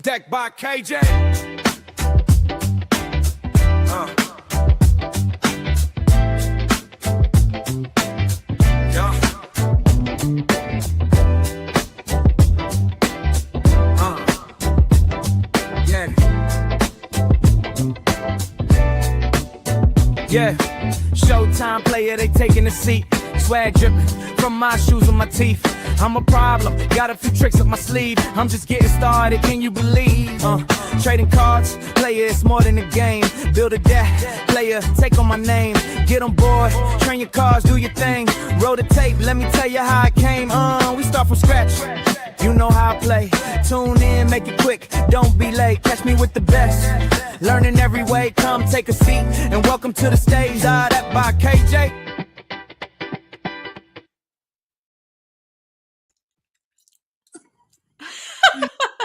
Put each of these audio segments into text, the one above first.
Deck by KJ. Yeah, Showtime player, they taking a seat. Swag dripping from my shoes and my teeth. I'm a problem, got a few tricks up my sleeve. I'm just getting started, can you believe? Trading cards, player, it's more than a game. Build a deck, player, take on my name. Get on board, train your cards, do your thing. Roll the tape, let me tell you how I came. We start from scratch, you know how I play. Tune in, make it quick, don't be late. Catch me with the best, learning every way. Come take a seat, and welcome to the stage. That by KJ.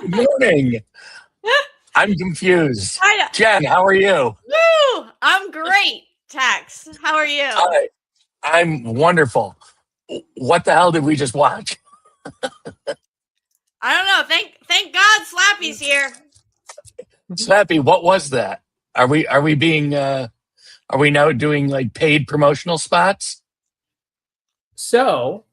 Good morning. I'm confused. Jen, how are you? Woo! I'm great, Tex. How are you? I'm wonderful. What the hell did we just watch? I don't know. Thank God Slappy's here. Slappy, what was that? Are we now doing like paid promotional spots? So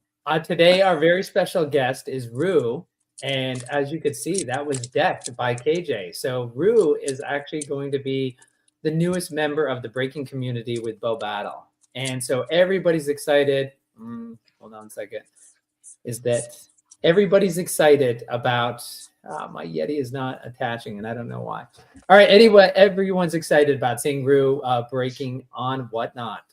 today our very special guest is Roux. And as you could see, that was decked by KJ. So Roux is actually going to be the newest member of the breaking community with BoBA. And so everybody's excited. Hold on a second. Is that everybody's excited about my Yeti is not attaching, and I don't know why. All right, anyway, everyone's excited about seeing Roux breaking on Whatnot.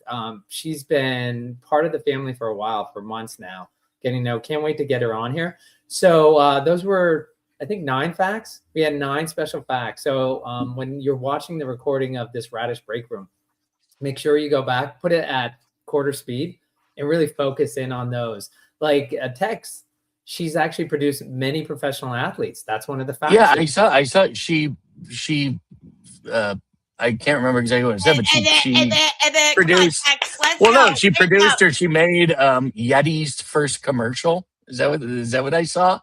She's been part of the family for a while, for months now. Getting to know, can't wait to get her on here. So those were, I think, 9 facts. We had 9 special facts. So when you're watching the recording of this Radish break room, make sure you go back, put it at quarter speed, and really focus in on those. Like Tex, she's actually produced many professional athletes. That's one of the facts. Yeah, I saw she I can't remember exactly what it said, but she produced. Well, no, she produced or she made Yeti's first commercial. Is that what I saw?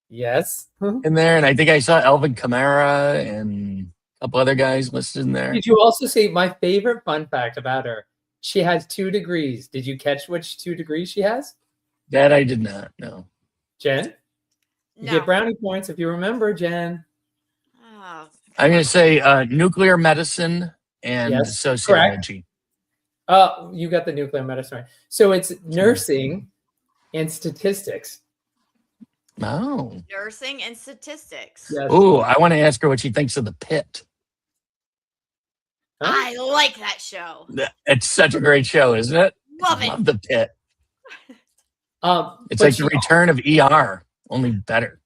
Yes. In there, and I think I saw Elvin Kamara and a couple other guys listed in there. Did you also see my favorite fun fact about her? She has 2 degrees. Did you catch which 2 degrees she has? That I did not know. Jen? You get brownie points if you remember, Jen. Oh, I'm going to say nuclear medicine and sociology. Oh, you got the nuclear medicine right. So it's nursing and statistics. Oh. Nursing and statistics. Yes. Ooh, I want to ask her what she thinks of The Pit. Huh? I like that show. It's such a great show, isn't it? Love it. Love The Pit. It's like the return of ER, only better.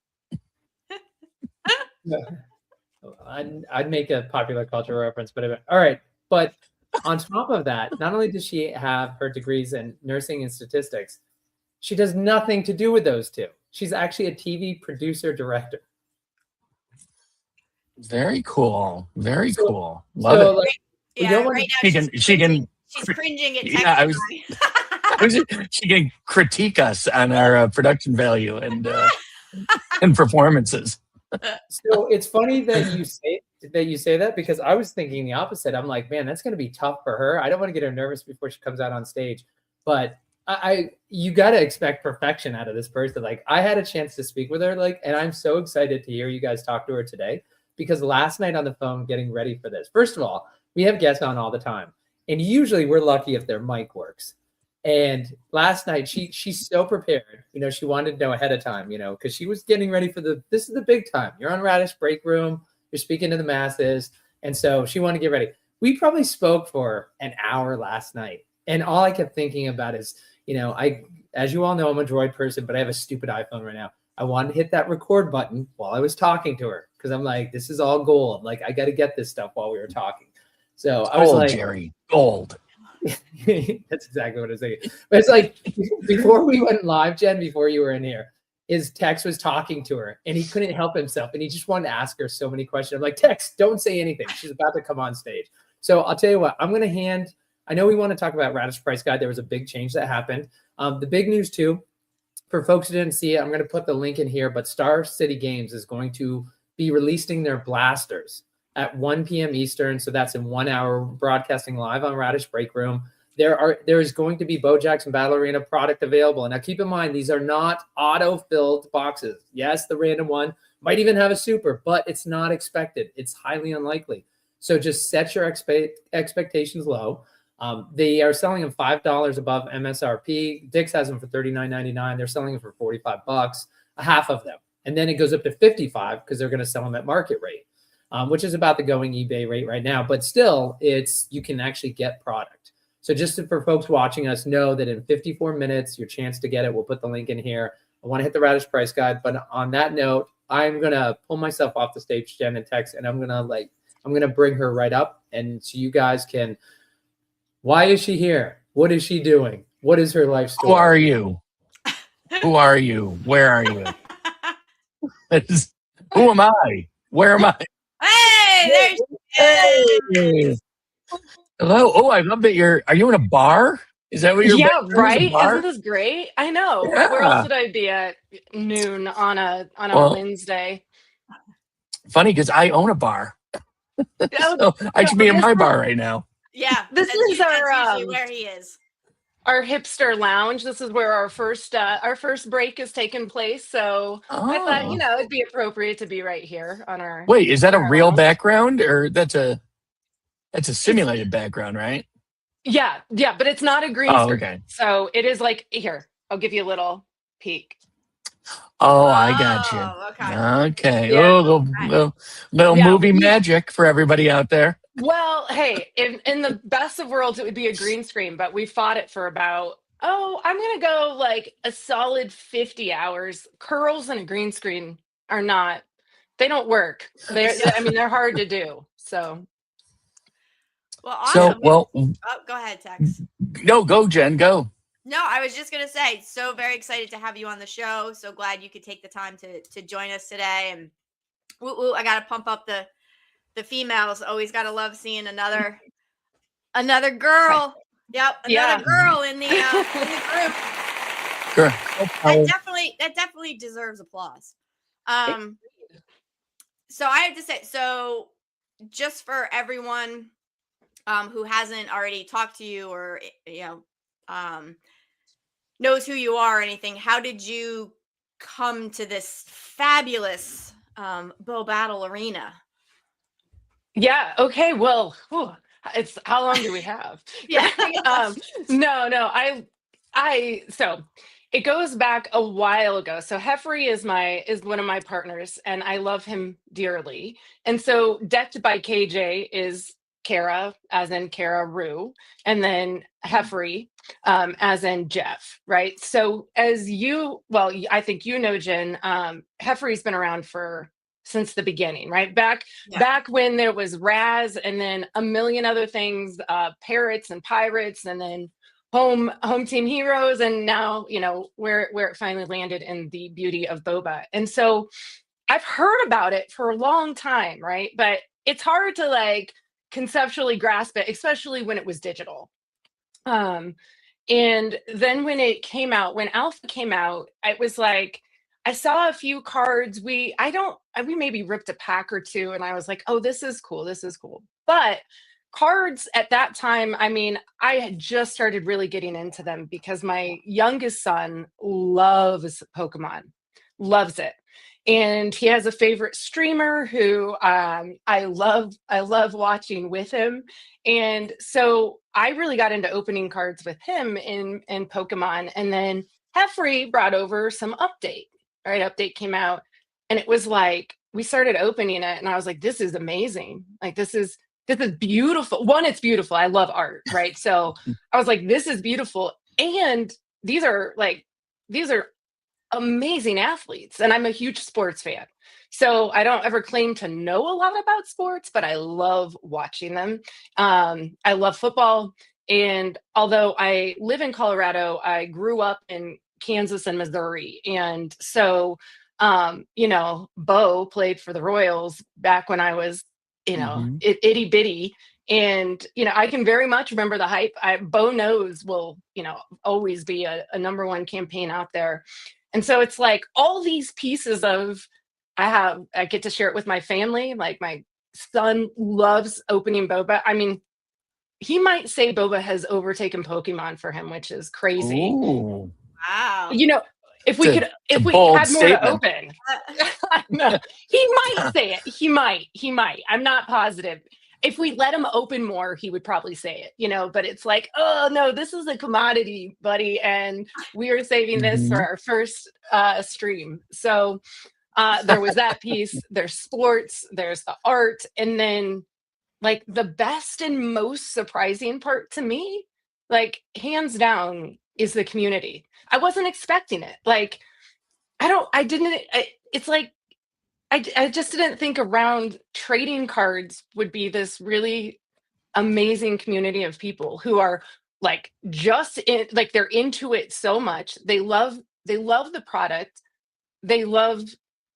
I'd make a popular culture reference, but all right. But on top of that, not only does she have her degrees in nursing and statistics, she does nothing to do with those 2. She's actually a TV producer director. Very cool. Very cool. Love it. Like, yeah, right now she's cringing at Tex. Yeah, she can critique us on our production value and performances. So it's funny that you say that because I was thinking the opposite. I'm like, man, that's going to be tough for her. I don't want to get her nervous before she comes out on stage, but you got to expect perfection out of this person. Like I had a chance to speak with her, and I'm so excited to hear you guys talk to her today because last night on the phone getting ready for this. First of all, we have guests on all the time, and usually we're lucky if their mic works. And last night she's so prepared. She wanted to know ahead of time. Because she was getting ready for this is the big time. You're on Radish break room. You're speaking to the masses, and so she wanted to get ready. We probably spoke for an hour last night, and all I kept thinking about is, as you all know, I'm a Droid person, but I have a stupid iPhone right now. I wanted to hit that record button while I was talking to her because I'm like, this is all gold. Like I got to get this stuff while we were talking. So I was like, Jerry, gold. That's exactly what I was thinking. But it's like before we went live, Jen, before you were in here, Tex was talking to her and he couldn't help himself and he just wanted to ask her so many questions. I'm like, Tex, don't say anything. She's about to come on stage. So I'll tell you what, I'm going to hand. I know we want to talk about Radish Price Guide. There was a big change that happened. The big news too, for folks who didn't see it, I'm going to put the link in here. But Star City Games is going to be releasing their blasters at 1 p.m. Eastern. So that's in 1 hour, broadcasting live on Radish Break Room. There is going to be Bo Jackson Battle Arena product available. And now keep in mind, these are not auto-filled boxes. Yes, the random one might even have a super, but it's not expected. It's highly unlikely. So just set your expectations low. They are selling them $5 above MSRP. Dick's has them for $39.99. They're selling them for $45, a half of them. And then it goes up to $55 because they're going to sell them at market rate, which is about the going eBay rate right now. But still, you can actually get product. So just for folks watching us, know that in 54 minutes, your chance to get it, we'll put the link in here. I want to hit the Radish price guide. But on that note, I'm going to pull myself off the stage, Jen and Tex, and I'm going to bring her right up. And so you guys can, why is she here? What is she doing? What is her life story? Who are you? Who are you? Where are you? Who am I? Where am I? Hey, there she is. Hello. Oh, I love that are you in a bar? Is that what you're? Yeah, right. Isn't this great? I know. Yeah. Where else would I be at noon on a Wednesday? Funny because I own a bar. So I should be in my bar right now. Yeah, this is usually where he is. Our hipster lounge. This is where our first break is taking place. So I thought, it'd be appropriate to be right here on our. Wait, is that a real lounge. background or that's a simulated background, right? Yeah, but it's not a green screen. Okay. So it is like here. I'll give you a little peek. Oh, I got you. Okay. Yeah. Little movie magic for everybody out there. Well, hey, in the best of worlds, it would be a green screen, but we fought it for about, I'm going to go like a solid 50 hours. Curls and a green screen they don't work. They're hard to do. So. Well, awesome. Go ahead, Tex. No, go, Jen, go. No, I was just going to say, so very excited to have you on the show. So glad you could take the time to join us today. And I got to pump up the females. Always got to love seeing another girl. Yep, another girl in the group. Sure. That definitely deserves applause. So I have to say, so just for everyone who hasn't already talked to you or knows who you are or anything, how did you come to this fabulous Bo Battle Arena? Yeah. Okay. Well, it's how long do we have? Yeah. No. So it goes back a while ago. So Heffrey is one of my partners, and I love him dearly. And so Decked by KJ is Kara, as in Kara Roux, and then Heffrey, as in Jeff, right? So I think Jen, Heffrey's been around since the beginning, right? Back when there was Raz and then a million other things, Parrots and Pirates, and then home team heroes, and now where it finally landed in the beauty of BoBA. And so I've heard about it for a long time, right? But it's hard to conceptually grasp it, especially when it was digital. And then when Alpha came out, it was like I saw a few cards. We maybe ripped a pack or two, and I was like, oh, this is cool. But cards at that time, I had just started really getting into them because my youngest son loves Pokemon, loves it. And he has a favorite streamer who I love watching with him. And so I really got into opening cards with him in Pokemon. And then Heffrey brought over some update. Right, update came out, and it was like we started opening it, and I was like, "This is amazing! This is beautiful. One, it's beautiful. I love art, right? So I was like, this is beautiful, and these are amazing athletes, and I'm a huge sports fan. So I don't ever claim to know a lot about sports, but I love watching them. I love football, and although I live in Colorado, I grew up in Kansas and Missouri. And so, Bo played for the Royals back when I was, itty bitty. And, I can very much remember the hype. Bo knows will, always be a number one campaign out there. And so it's like all these pieces of I get to share it with my family. Like my son loves opening boba. I mean, he might say boba has overtaken Pokemon for him, which is crazy. Ooh. Wow. You know, if we had bold more to statement. open, no, he might say it. He might. I'm not positive. If we let him open more, he would probably say it, you know, but it's like, oh no, this is a commodity, buddy. And we are saving this for our first stream. So there was that piece, there's sports, there's the art. And then like the best and most surprising part to me, like hands down, is the community. I wasn't expecting it. Like, it's like, I just didn't think around trading cards would be this really amazing community of people who are like they're into it so much. They love the product. They love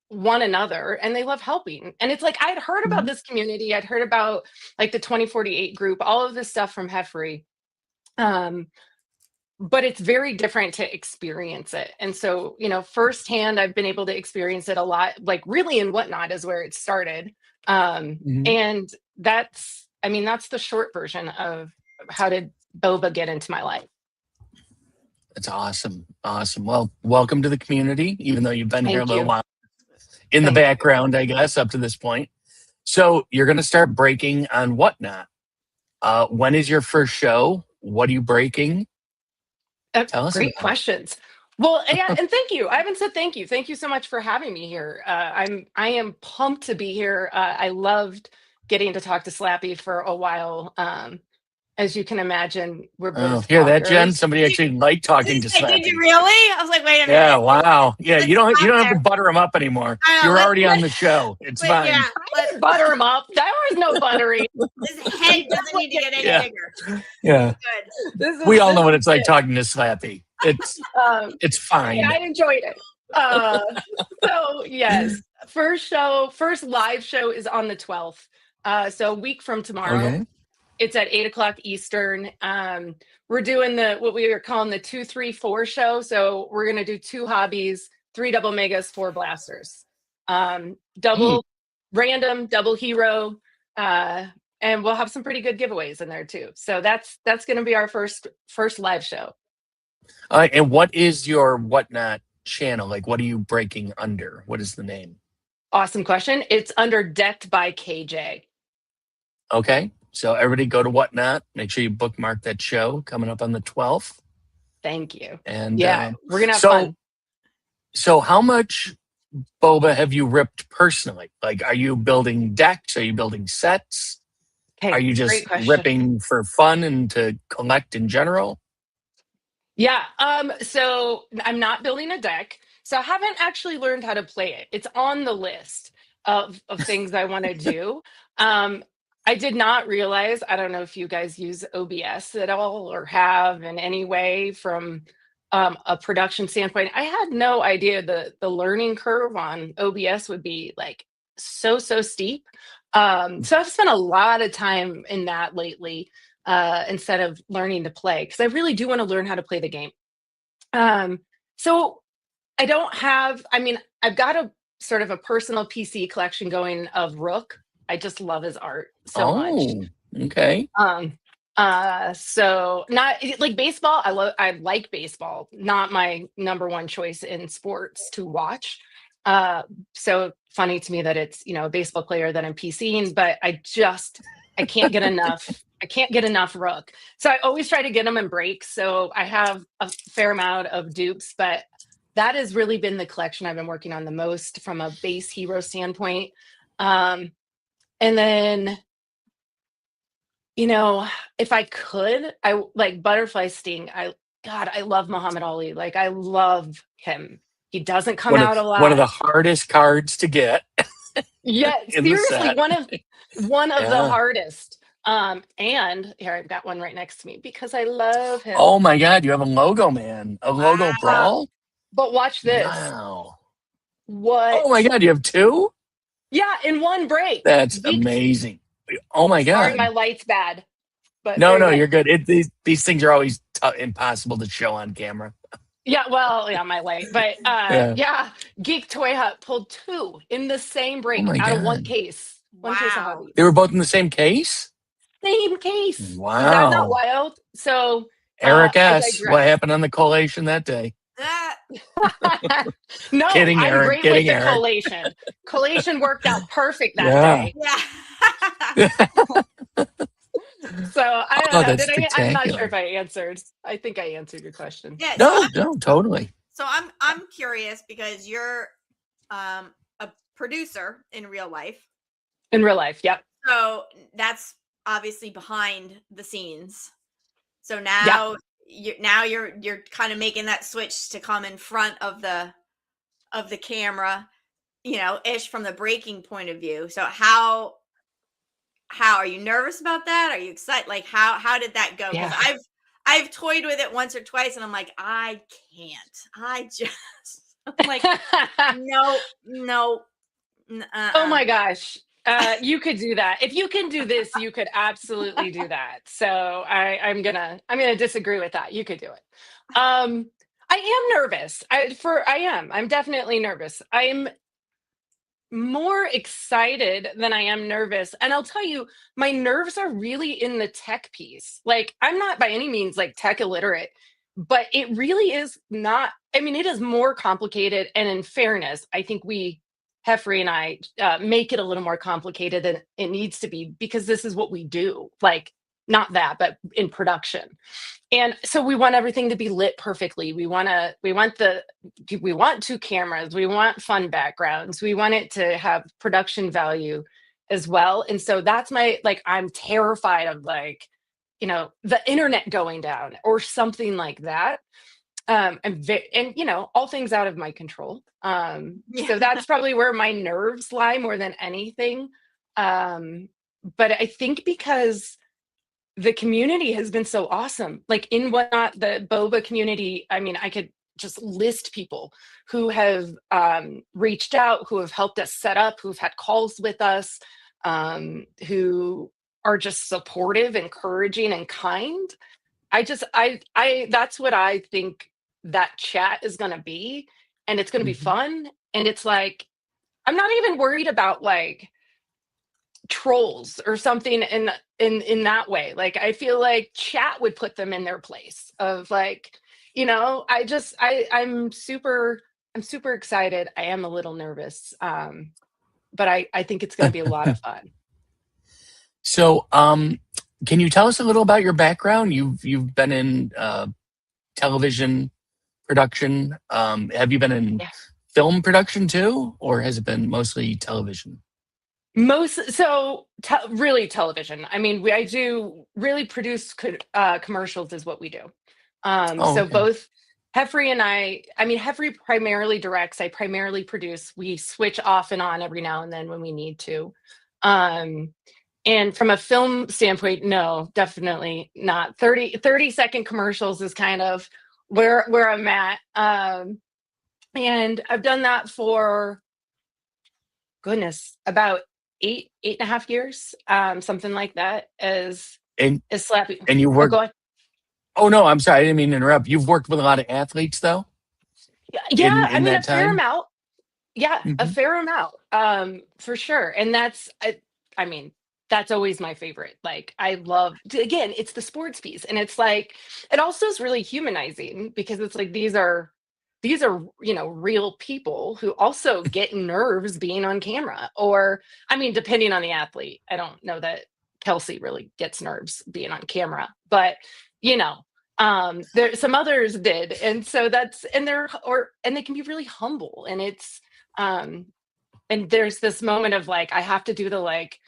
one another and they love helping. And it's like, I'd heard about this community. I'd heard about like the 2048 group, all of this stuff from Heffrey. But it's very different to experience it. And so, you know, firsthand, I've been able to experience it a lot, like really in Whatnot is where it started. And that's the short version of how did boba get into my life. That's awesome. Awesome. Well, welcome to the community, even though you've been here a little while in the background, I guess, up to this point. So you're going to start breaking on Whatnot. When is your first show? What are you breaking? Tell us. Great questions. Well, yeah, and thank you. I haven't said thank you. Thank you so much for having me here. I am pumped to be here. I loved getting to talk to Slappy for a while. As you can imagine, we're both hear that, Jen? Somebody actually liked talking to Slappy. Did you really? I was like, wait a minute. Yeah, wow. Yeah, you don't have to butter him up anymore. You're already on the show. It's fine. Yeah, let's butter him up. There was no buttering. His head doesn't need to get any bigger. Yeah. Good. We all know what it's like talking to Slappy. It's fine. Yeah, I enjoyed it. So yes, first live show is on the 12th. So a week from tomorrow. Okay. It's at 8:00 Eastern. We're doing what we are calling the 2-3-4 show. So we're gonna do 2 hobbies, 3 double megas, 4 blasters, double random, double hero, and we'll have some pretty good giveaways in there too. So that's gonna be our first live show. And what is your Whatnot channel? Like, what are you breaking under? What is the name? Awesome question. It's under Decked by KJ. Okay. So everybody go to Whatnot. Make sure you bookmark that show coming up on the 12th. Thank you. And yeah, we're going to have fun. So how much boba have you ripped personally? Like, are you building decks? Are you building sets? Okay, are you just ripping for fun and to collect in general? Yeah. So I'm not building a deck. So I haven't actually learned how to play it. It's on the list of things I want to do. I did not realize, I don't know if you guys use OBS at all or have in any way from a production standpoint. I had no idea the learning curve on OBS would be like so steep. So I've spent a lot of time in that lately instead of learning to play, because I really do want to learn how to play the game. So I don't have, I've got a sort of a personal PC collection going of Roux. I just love his art so much. Okay. So not like baseball. I like baseball, not my number one choice in sports to watch. So funny to me that it's, a baseball player that I'm PCing, but I can't get enough. I can't get enough Roux. So I always try to get them in breaks. So I have a fair amount of dupes, but that has really been the collection I've been working on the most from a base hero standpoint. And then, if I could, I like Butterfly Sting. I love Muhammad Ali. Like, I love him. He doesn't come out a lot. One of the hardest cards to get. Yeah, seriously, one of the hardest. And here I've got one right next to me because I love him. Oh my God, you have a logo, man. A logo brawl? But watch this. Wow. What? Oh my God, you have 2? Yeah, in one break. That's amazing. Oh my God. Sorry, my light's bad. But no, you're good. These things are always impossible to show on camera. Yeah, well, yeah, my light, but yeah, Geek Toy Hut pulled 2 in the same break my out of one God. case. One case of Wow. hobby. They were both in the same case? Same case. Is that not Wow. wild? So Eric I S., what digress. happened on the collation that day? No, Kidding, I'm Eric. great with Kidding, the Eric. collation. Collation worked out perfect that Yeah. day. Yeah. So I don't Oh, know. that's I'm not sure spectacular. if I answered. I think I answered your question. Yeah. No, totally. So I'm curious because you're a producer in real life. In real life, yep. So that's obviously behind the scenes. So now you're kind of making that switch to come in front of the camera, ish from the breaking point of view. So how are you nervous about that? Are you excited? Like how did that go? Because Yeah. I've toyed with it once or twice and I'm like, I can't. I just I'm like no. Oh my gosh. You could do that. If you can do this, you could absolutely do that. So I'm gonna disagree with that. You could do it. I am nervous. I'm definitely nervous. I'm more excited than I am nervous. And I'll tell you, my nerves are really in the tech piece. Like, I'm not by any means like tech illiterate, but it really is not. I mean, it is more complicated. And in fairness, I think Heffrey and I make it a little more complicated than it needs to be because this is what we do. Like, not that, but in production. And so we want everything to be lit perfectly. We want 2 cameras. We want fun backgrounds. We want it to have production value as well. And so that's I'm terrified of the internet going down or something like that. And all things out of my control. So that's probably where my nerves lie more than anything. But I think because the community has been so awesome. Like in Whatnot, the BoBA community, I mean, I could just list people who have reached out, who have helped us set up, who've had calls with us, who are just supportive, encouraging, and kind. That's what I think that chat is going to be. And it's going to be fun. And it's like, I'm not even worried about like trolls or something in that way. Like, I feel like chat would put them in their place of like, I'm super excited. I am a little nervous. But I think it's going to be a lot of fun. So, can you tell us a little about your background? You've been in television production. Have you been in film production too, or has it been mostly television? Really television. I mean, I do really produce commercials is what we do. So both Heffrey and I mean, Heffrey primarily directs, I primarily produce. We switch off and on every now and then when we need to. And from a film standpoint, no, definitely not. 30-second commercials is kind of where I'm at. And I've done that for, goodness, about 8.5 years, something like that. As Slappy. And you work. Go ahead. Oh no, I'm sorry, I didn't mean to interrupt. You've worked with a lot of athletes, though. Yeah, in that a fair time? amount. Yeah, a fair amount, for sure. And that's, I mean, that's always my favorite. Like, I love, again, it's the sports piece, and it's like, it also is really humanizing because it's like these are real people who also get nerves being on camera. Or, I mean, depending on the athlete, I don't know that Kelsey really gets nerves being on camera, but there some others did. And so and they can be really humble. And it's and there's this moment of like, I have to do the like,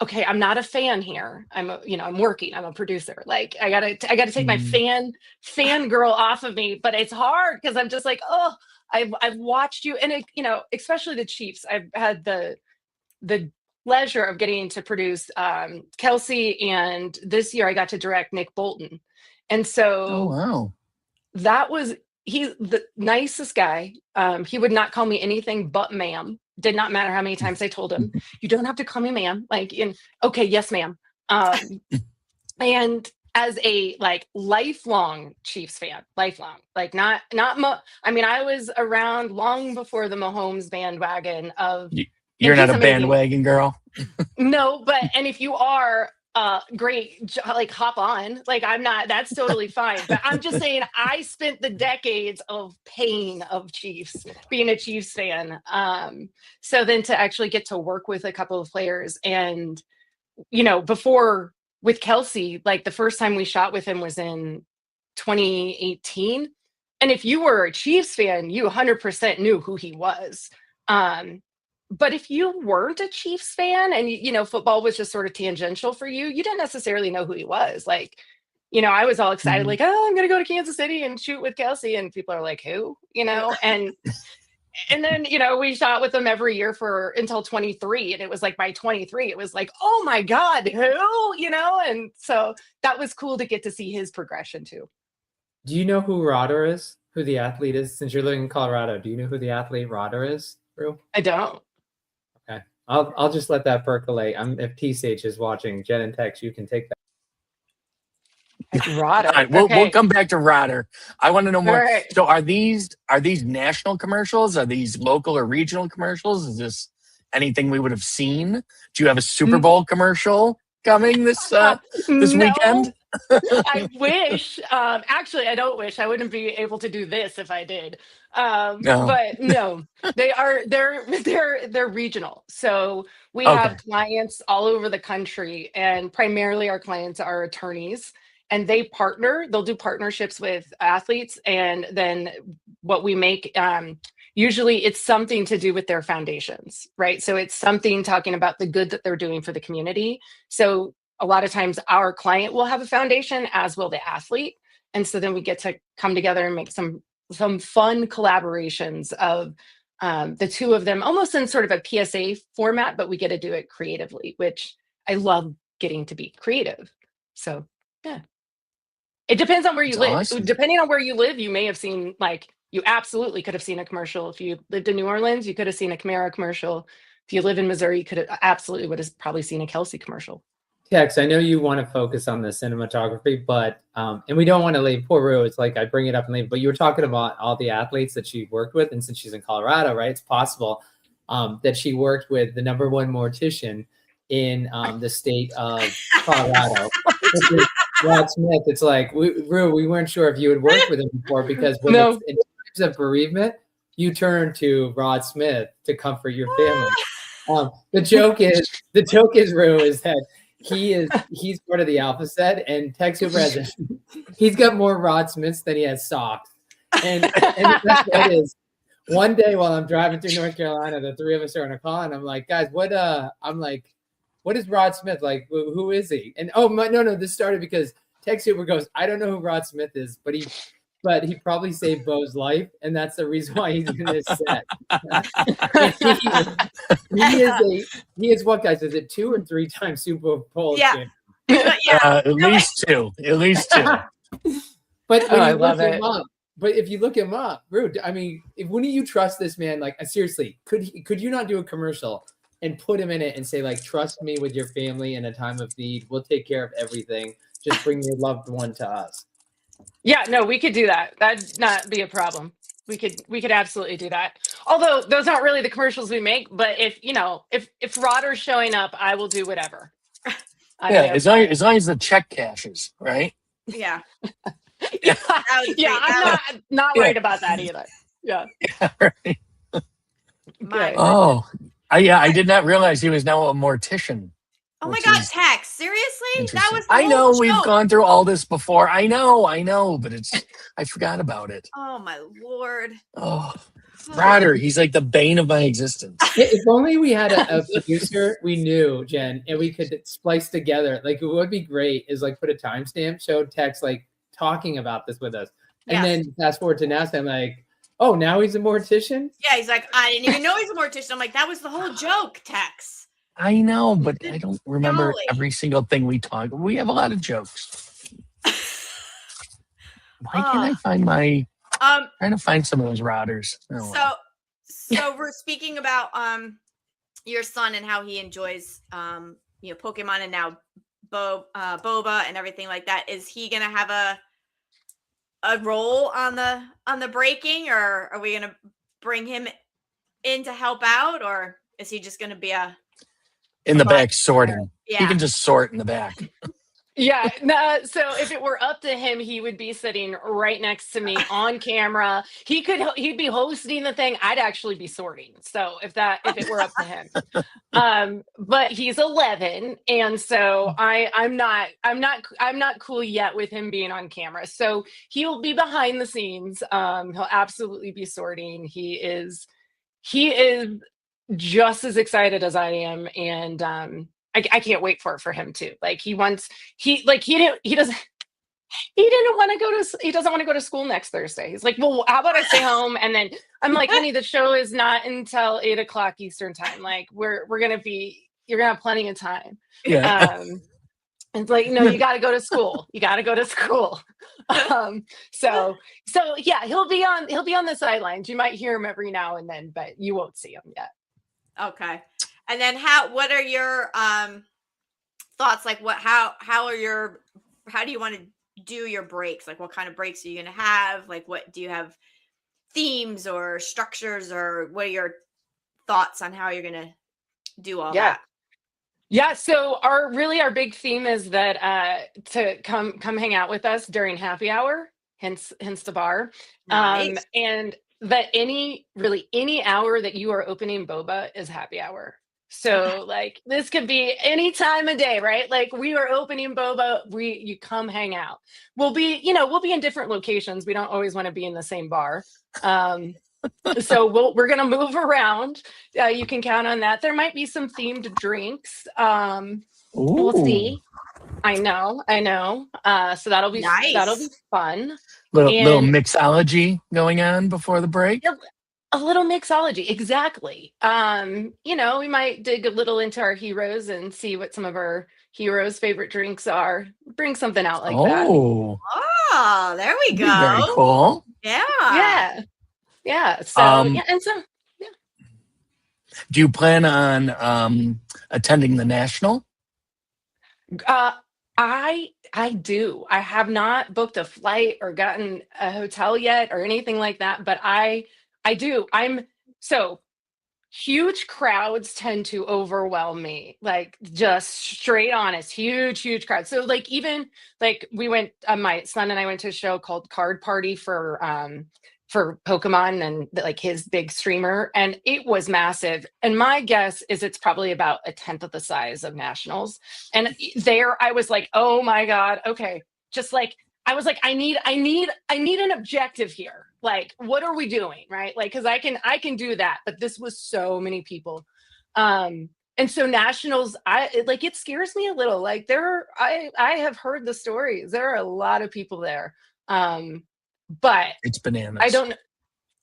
okay, I'm not a fan here. I'm working. I'm a producer. Like, I gotta take my fangirl off of me. But it's hard because I'm just like, oh, I've watched you, and especially the Chiefs. I've had the pleasure of getting to produce Kelsey, and this year I got to direct Nick Bolton, and so he's the nicest guy. He would not call me anything but ma'am. Did not matter how many times I told him, you don't have to call me ma'am. Like, okay, yes, ma'am. And as a like lifelong Chiefs fan, lifelong, like I mean, I was around long before the Mahomes bandwagon of. You're not a amazing. bandwagon girl. No, but and if you are, great, like hop on. Like I'm not. That's totally fine. But I'm just saying, I spent the decades of pain of Chiefs, being a Chiefs fan. So then to actually get to work with a couple of players, and before with Kelsey, like the first time we shot with him was in 2018, and if you were a Chiefs fan, you 100% knew who he was. But if you weren't a Chiefs fan and, football was just sort of tangential for you, you didn't necessarily know who he was. Like, I was all excited, like, oh, I'm going to go to Kansas City and shoot with Kelsey. And people are like, who, and then, we shot with him every year until 23. And it was like by 23, it was like, oh my God, who, and so that was cool to get to see his progression too. Do you know who Rodder is? Who the athlete is? Since you're living in Colorado, do you know who the athlete Rodder is, Roux? I don't. Okay. I'll just let that percolate. If T-Sage is watching, Jen and Tex, you can take that. Rodder. All right, we'll come back to Rodder. I want to know more. Right. So are these national commercials? Are these local or regional commercials? Is this anything we would have seen? Do you have a Super Bowl commercial coming this weekend? I wish. Actually, I don't wish. I wouldn't be able to do this if I did. No. But no, they're regional. So we have clients all over the country, and primarily our clients are attorneys, and they'll do partnerships with athletes. And then what we make, usually it's something to do with their foundations, right? So it's something talking about the good that they're doing for the community. So a lot of times our client will have a foundation, as will the athlete. And so then we get to come together and make some fun collaborations of the two of them, almost in sort of a PSA format, but we get to do it creatively, which I love getting to be creative. So yeah, it depends on where you live. Awesome. Depending on where you live, you may have seen, like, you absolutely could have seen a commercial. If you lived in New Orleans, you could have seen a Camaro commercial. If you live in Missouri, you would have probably seen a Kelsey commercial. Tex, I know you want to focus on the cinematography, but and we don't want to leave poor Roux. It's like I bring it up and leave, but you were talking about all the athletes that she worked with, and since she's in Colorado, right, it's possible that she worked with the #1 mortician in the state of Colorado, which is Roux Smith. It's like, Roux, we weren't sure if you had worked with him before, because when it's in times of bereavement, you turn to Roux Smith to comfort your family. The joke is, Roux, is that he's part of the alpha set, and TexHooper he's got more Roux Smiths than he has socks. And the best part is, one day while I'm driving through North Carolina, the three of us are on a call, and I'm like, guys, what is Roux Smith? Like, who is he? And no, this started because TexHooper goes, I don't know who Roux Smith is, but he probably saved Bo's life, and that's the reason why he's in this set. He is what, guys? Is it 2 or 3 times Super Bowl champion? At least two. But when I you love look it. him up, if you look him up, Roux, I mean, wouldn't you trust this man? Like, seriously, could you not do a commercial and put him in it and say, like, trust me with your family in a time of need. We'll take care of everything. Just bring your loved one to us. Yeah, no, we could do that. That'd not be a problem. We could absolutely do that. Although those aren't really the commercials we make, but if Rodder's showing up, I will do whatever. As long as the check cashes, right? Yeah. I'm not worried about that either. Yeah. Right. Okay. Oh, I did not realize he was now a mortician. Oh my God, Tex! Seriously? That was. I know we've gone through all this before. I know, but I forgot about it. Oh my Lord. Oh, Rodder, he's like the bane of my existence. If only we had a producer we knew, Jen, and we could splice together. Like, it would be great is like put a timestamp, show Tex like talking about this with us, and then fast forward to now. I'm like, oh, now he's a mortician? Yeah, he's like, I didn't even know he's a mortician. I'm like, that was the whole joke, Tex. I know, but I don't remember every single thing we talk. We have a lot of jokes. Why can't I find my? Trying to find some of those routers. So we're speaking about your son and how he enjoys Pokemon and now BoBA and everything like that. Is he gonna have a role on the breaking, or are we gonna bring him in to help out, or is he just gonna be in the back sorting? Yeah. He can just sort in the back. Yeah, no, so if it were up to him, he would be sitting right next to me on camera. He'd be hosting the thing. I'd actually be sorting. So if it were up to him. But he's 11, and so I'm not cool yet with him being on camera. So he'll be behind the scenes. He'll absolutely be sorting. He is just as excited as I am, and I can't wait for him too. Like he doesn't want to go to school next Thursday. He's like, well, how about I stay home? And then I'm like, honey, the show is not until 8:00 Eastern time. Like you're gonna have plenty of time. Yeah. It's like, no, you got to go to school. You got to go to school. So yeah, he'll be on the sidelines. You might hear him every now and then, but you won't see him yet. Okay. And then what are your thoughts? Like how do you want to do your breaks? Like what kind of breaks are you going to have? Like what do you have themes or structures, or what are your thoughts on how you're going to do all that? Yeah. So our big theme is that to come hang out with us during happy hour, hence the bar. Nice. And that any hour that you are opening BoBA is happy hour. So like this could be any time of day, right? Like we are opening BoBA, you come hang out. We'll be in different locations. We don't always want to be in the same bar. So we're gonna move around. You can count on that. There might be some themed drinks. We'll see. I know. So that'll be nice. That'll be fun. Little mixology going on before the break. A little mixology, exactly. We might dig a little into our heroes and see what some of our heroes' favorite drinks are. Bring something out like that. Oh, there we go. Very cool. Yeah. Yeah. So yeah. Do you plan on attending the national? I do. I have not booked a flight or gotten a hotel yet or anything like that, but I do. Huge crowds tend to overwhelm me, like just straight honest, huge crowds. So like even like we went, my son and I went to a show called Card Party for Pokemon and like his big streamer, and it was massive. And my guess is it's probably about 1/10 of the size of nationals. And there I was like, oh my God, okay. Just like I was like, I need an objective here. Like, what are we doing? Right. Like, cause I can do that, but this was so many people. And so nationals, it scares me a little. Like I have heard the stories. There are a lot of people there. But it's bananas.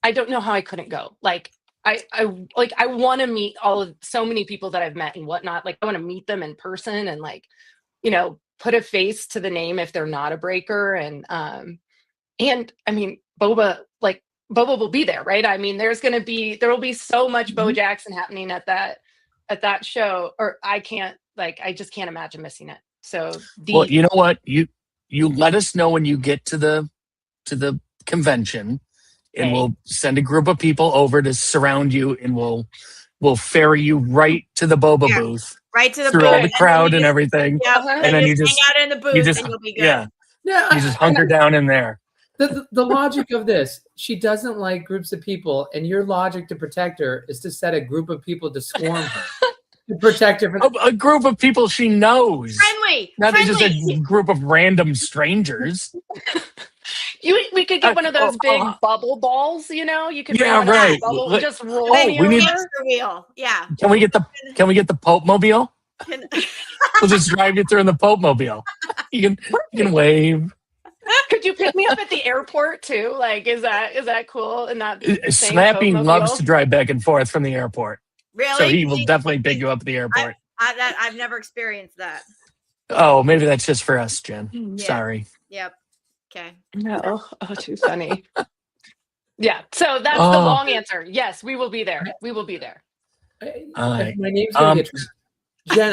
I don't know how I couldn't go. Like, I want to meet so many people that I've met and whatnot. Like I want to meet them in person and like, put a face to the name if they're not a breaker. And I mean, BoBA will be there, right? I mean, there will be so much Bo Jackson happening at that show, or I just can't imagine missing it. So well, you know what? You let us know when you get to the convention, and we'll send a group of people over to surround you, and we'll ferry you right to the BoBA booth. Right to the through booth. all the crowd and everything. Yeah, and then you hang just out in the booth and you'll be good. Yeah. Yeah, You just hunker down in there. The logic of this, she doesn't like groups of people, and your logic to protect her is to set a group of people to swarm her. To protect her from A group of people she knows. Friendly. Not just a group of random strangers. We could get one of those big bubble balls, you could right. Just roll we need hamster wheel. Yeah. Can we get the Pope Mobile? We'll just drive you through in the Pope Mobile. You can wave. Could you pick me up at the airport too? Like, is that cool? And not Snappy loves to drive back and forth from the airport. Really? So he will definitely pick you up at the airport. I've never experienced that. Oh, maybe that's just for us, Jen. Yeah. Sorry. Yep. Okay. No. Oh, too funny. Yeah. So that's the long answer. Yes, we will be there. We will be there. my name's gonna get Jen,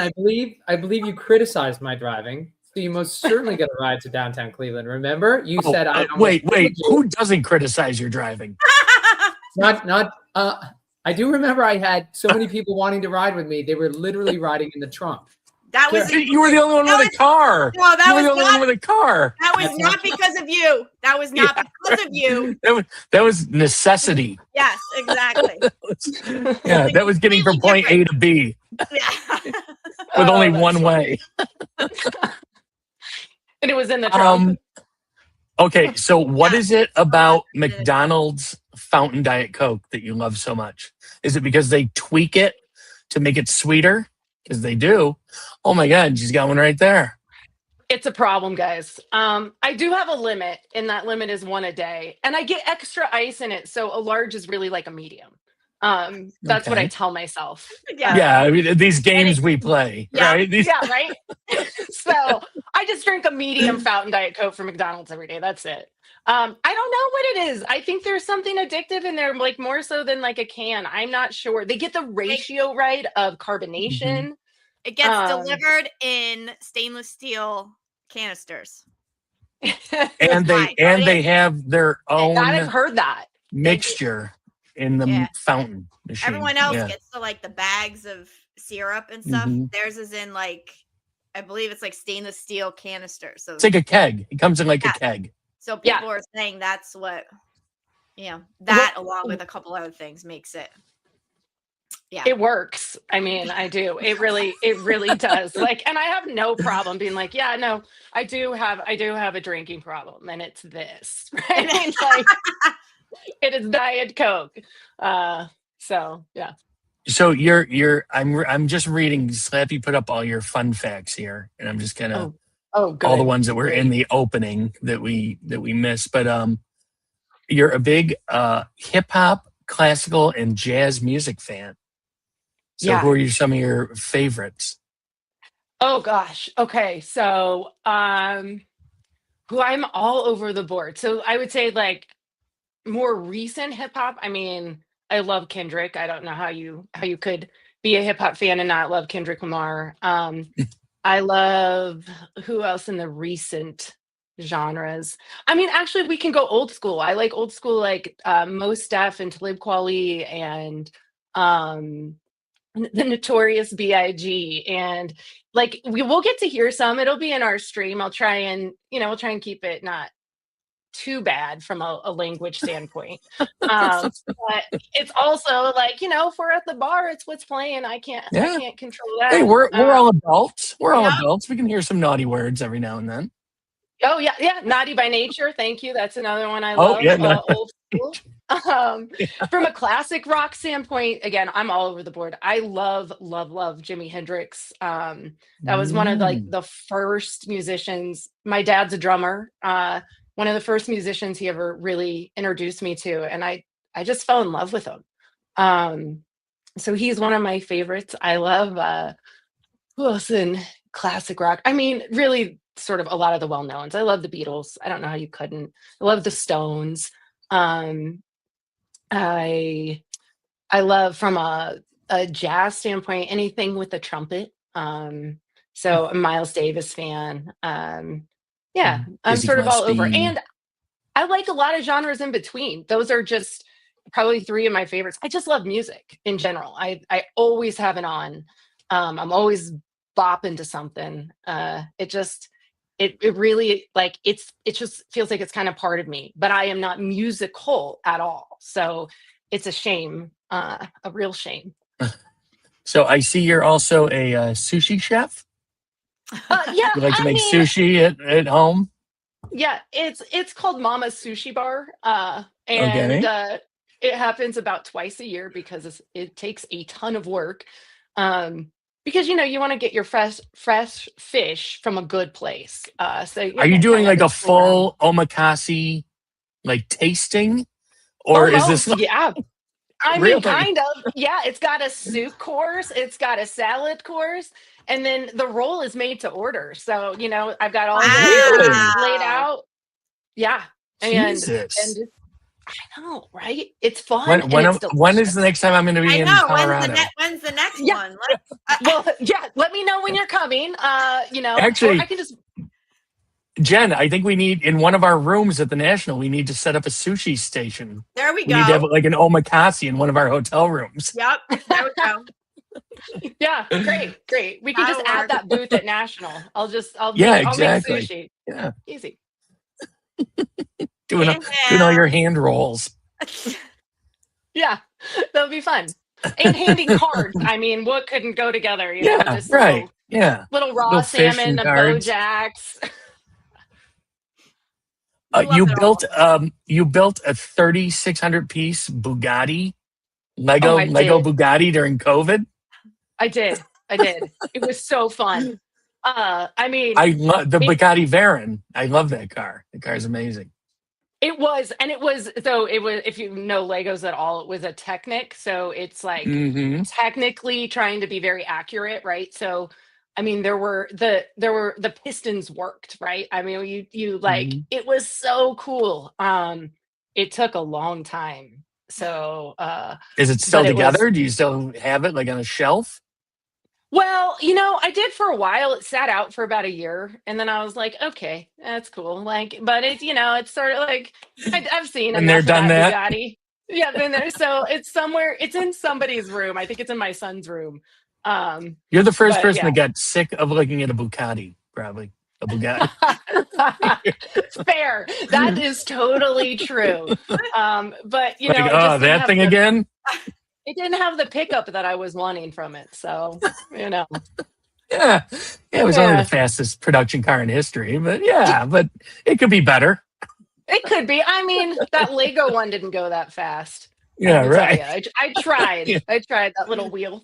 I believe you criticized my driving, so you most certainly get a ride to downtown Cleveland. Remember, you said I almost wait. Who doesn't criticize your driving? not. I do remember I had so many people wanting to ride with me. They were literally riding in the trunk. That was You were the only one with a car. No, that you were was the only one with a car. That was not because of you. That was not because of you. That was necessity. Yes, exactly. Yeah, that was getting from point A to B Yeah. with only one way. And it was in the trunk. Okay, so what is it about McDonald's Fountain Diet Coke that you love so much? Is it because they tweak it to make it sweeter? Because they do. Oh my God, she's got one right there. It's a problem, guys. I do have a limit, and that limit is one a day. And I get extra ice in it, so a large is really like a medium. That's what I tell myself. Yeah. I mean, these games we play, right? Yeah, right. So I just drink a medium Fountain Diet Coke from McDonald's every day. That's it. I don't know what it is. I think there's something addictive in there, like more so than like a can. I'm not sure. They get the ratio right of carbonation. It gets delivered in stainless steel canisters. And they have their own I've heard that mixture in the fountain machine. Everyone else gets the bags of syrup and stuff. Theirs is in I believe it's like stainless steel canisters. So it's like a keg. It comes in like a keg. So people are saying that's what, that along with a couple other things makes it. Yeah, it works. I mean, I do. It really does. And I have no problem being like, yeah, no, I do have a drinking problem, and it's this. Right? It is Diet Coke. So yeah. So I'm just reading. Slappy put up all your fun facts here, and I'm just gonna all the ones that were in the opening that we missed. But you're a big hip hop, classical, and jazz music fan. So who are some of your favorites? Oh gosh. Okay. So who I'm all over the board. So I would say more recent hip hop. I mean, I love Kendrick. I don't know how you could be a hip hop fan and not love Kendrick Lamar. I love who else in the recent genres. I mean, actually we can go old school. I like old school Mos Def and Talib Kweli and the Notorious B.I.G. and we will get to hear some. It'll be in our stream. I'll try and keep it not too bad from a language standpoint. But it's also if we're at the bar, it's what's playing. I can't control that. Hey, we're all adults. We're all adults. We can hear some naughty words every now and then. Oh yeah. Naughty by Nature. Thank you. That's another one I love. Old school. From a classic rock standpoint, again, I'm all over the board. I love Jimi Hendrix. That was one of the first musicians. My dad's a drummer. One of the first musicians he ever really introduced me to, and I just fell in love with him. So he's one of my favorites. I love who else in classic rock? I mean, really sort of a lot of the well-knowns. I love the Beatles. I don't know how you couldn't. I love the Stones. I love from a jazz standpoint anything with a trumpet. So a Miles Davis fan. I'm sort of all over, and I like a lot of genres in between. Those are just probably three of my favorites. I just love music in general. I always have it on. I'm always bopping to something. It really it just feels like it's kind of part of me, but I am not musical at all. So it's a shame, a real shame. So I see you're also a sushi chef. Yeah, you like to make sushi at home? Yeah, it's called Mama's Sushi Bar, and it happens about twice a year because it takes a ton of work. Because you want to get your fresh fish from a good place. So are you doing a full omakase tasting, or almost, is this? Yeah, I really? mean, kind of. Yeah, it's got a soup course, it's got a salad course, and then the roll is made to order. So I've got all the laid out. Yeah, Jesus. and I know, right? It's fun. When and when, it's when is delicious. the next time I'm going to be I in know. Colorado? When's the next Yeah. one? Well, yeah. Let me know when you're coming. Or Actually, I can just. Jen, I think we need in one of our rooms at the National. We need to set up a sushi station. There we We need to have go. like an omakase in one of our hotel rooms. Yep. There we go. Yeah, great. We can just That'll add work. that booth at National. I'll Yeah, make exactly. sushi. Yeah, Easy. doing all your hand rolls. Yeah, that'll be fun. And handing cards. I mean, what couldn't go together? Yeah, just right. Yeah, little raw little fish salmon, and a cards. Bojacks. We love it all. You built a 3,600 piece Bugatti Oh, I Lego did. Bugatti during COVID. I did. It was so fun. I mean, I love the Bugatti Veyron. I love that car. The car's amazing. it was, if you know Legos at all, it was a Technic. So it's like technically trying to be very accurate, right? So, I mean, there were the pistons worked, right? I mean, you like, it was so cool. It took a long time. So, Is it still but it was- together? Do you still have it like on a shelf? Well, I did for a while. It sat out for about a year, and then I was like, okay, that's cool. Like, but it's it's sort of like I've seen And they're enough of done that. Bugatti. Yeah, been there. So it's somewhere. It's in somebody's room. I think it's in my son's room. You're the first but, person yeah. that got sick of looking at a Bugatti, probably. A Bugatti. Fair. That is totally true. But Like, it oh, just didn't that have thing again? It didn't have the pickup that I was wanting from it. So, Yeah. Yeah, it was only the fastest production car in history, but it could be better. It could be. I mean, that Lego one didn't go that fast. Yeah, I will tell right. you. I tried. Yeah. I tried that little wheel.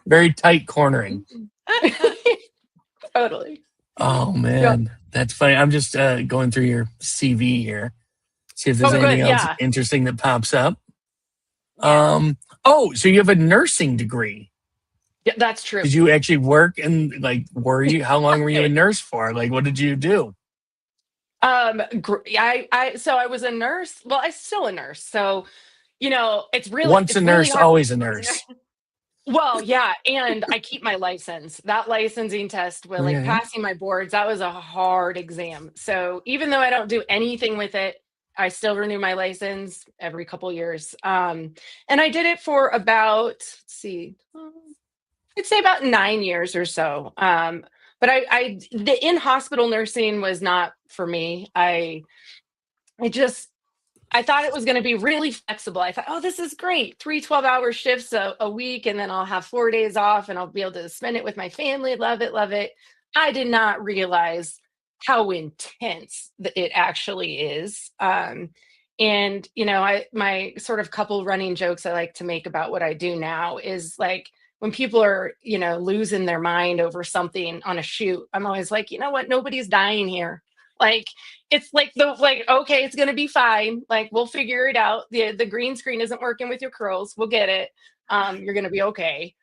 Very tight cornering. Totally. Oh man, that's funny. I'm just going through your CV here, see if there's anything else interesting that pops up. So you have a nursing degree. Yeah, that's true. Did you actually work and how long were you a nurse for? Like, what did you do? So I was a nurse. Well, I'm still a nurse. So, it's really once a nurse, really always a nurse. Well, yeah, and I keep my license. That licensing test with passing my boards, that was a hard exam. So even though I don't do anything with it, I still renew my license every couple years. And I did it for about, I'd say about 9 years or so. But the in-hospital nursing was not for me. I thought it was going to be really flexible. I thought, oh, this is great. 3 12-hour shifts a week, and then I'll have 4 days off and I'll be able to spend it with my family. Love it, love it. I did not realize how intense it actually is. And, my sort of couple running jokes I like to make about what I do now is like, when people are, losing their mind over something on a shoot, I'm always like, you know what? Nobody's dying here. Like, it's like okay, it's going to be fine. Like, we'll figure it out. The green screen isn't working with your curls. We'll get it. You're going to be okay.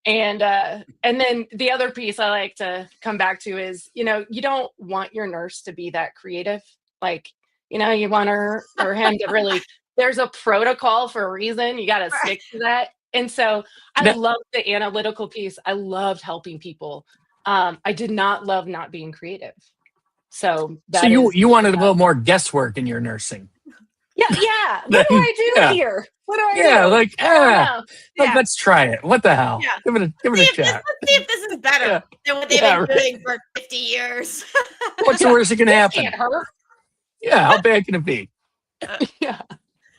And then the other piece I like to come back to is, you don't want your nurse to be that creative. Like, you want her or him to really, there's a protocol for a reason. You got to stick to that. And so I loved the analytical piece. I loved helping people. I did not love not being creative. So you wanted a little more guesswork in your nursing. Yeah. What do I do here? What do I do? Let's try it. What the hell? Yeah. Give it a shot. Let's see if this is better than what they've been doing for 50 years. What's the worst that can happen? Can't hurt. Yeah, how bad can it be? Yeah,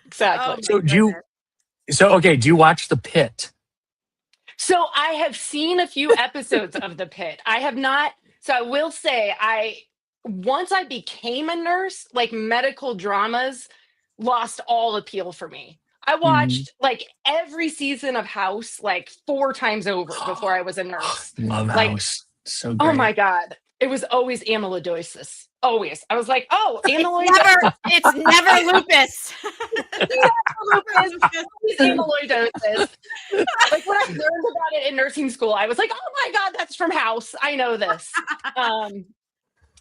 exactly. So do you watch The Pit? So I have seen a few episodes of The Pit. I have not. So I will say, once I became a nurse, like medical dramas lost all appeal for me. I watched like every season of House like 4 times over before I was a nurse. Love House. So great. Oh my God. It was always amyloidosis. Always. I was like, oh, amyloid. It's never lupus. It's amyloidosis. Like when I learned about it in nursing school, I was like, oh my God, that's from House. I know this.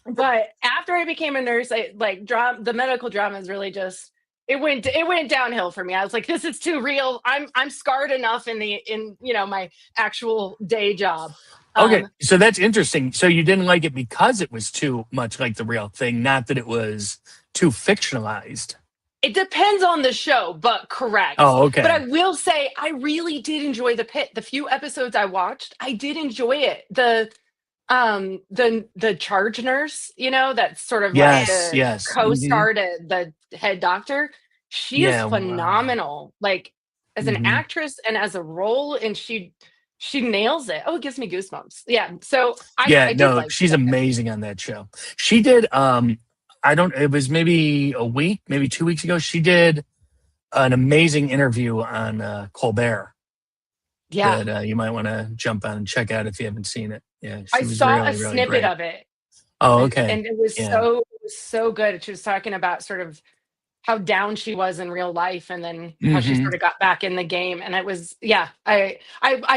But after I became a nurse, the medical drama is really just it went downhill for me. I was like, this is too real. I'm scarred enough in my actual day job. Okay, so that's interesting. So you didn't like it because it was too much like the real thing, not that it was too fictionalized. It depends on the show, but correct. Oh, okay. But I will say I really did enjoy The Pit. The few episodes I watched, I did enjoy it. The charge nurse, that sort of co-star to the head doctor. She is phenomenal. Like as an actress and as a role, and she nails it. Oh, it gives me goosebumps. Yeah. So she's amazing on that show. She did it was maybe a week, maybe 2 weeks ago. She did an amazing interview on Colbert. Yeah. That you might want to jump on and check out if you haven't seen it. Yeah. I saw a snippet of it. Oh, okay. And it was so good. She was talking about sort of how down she was in real life and then how she sort of got back in the game. And it was, I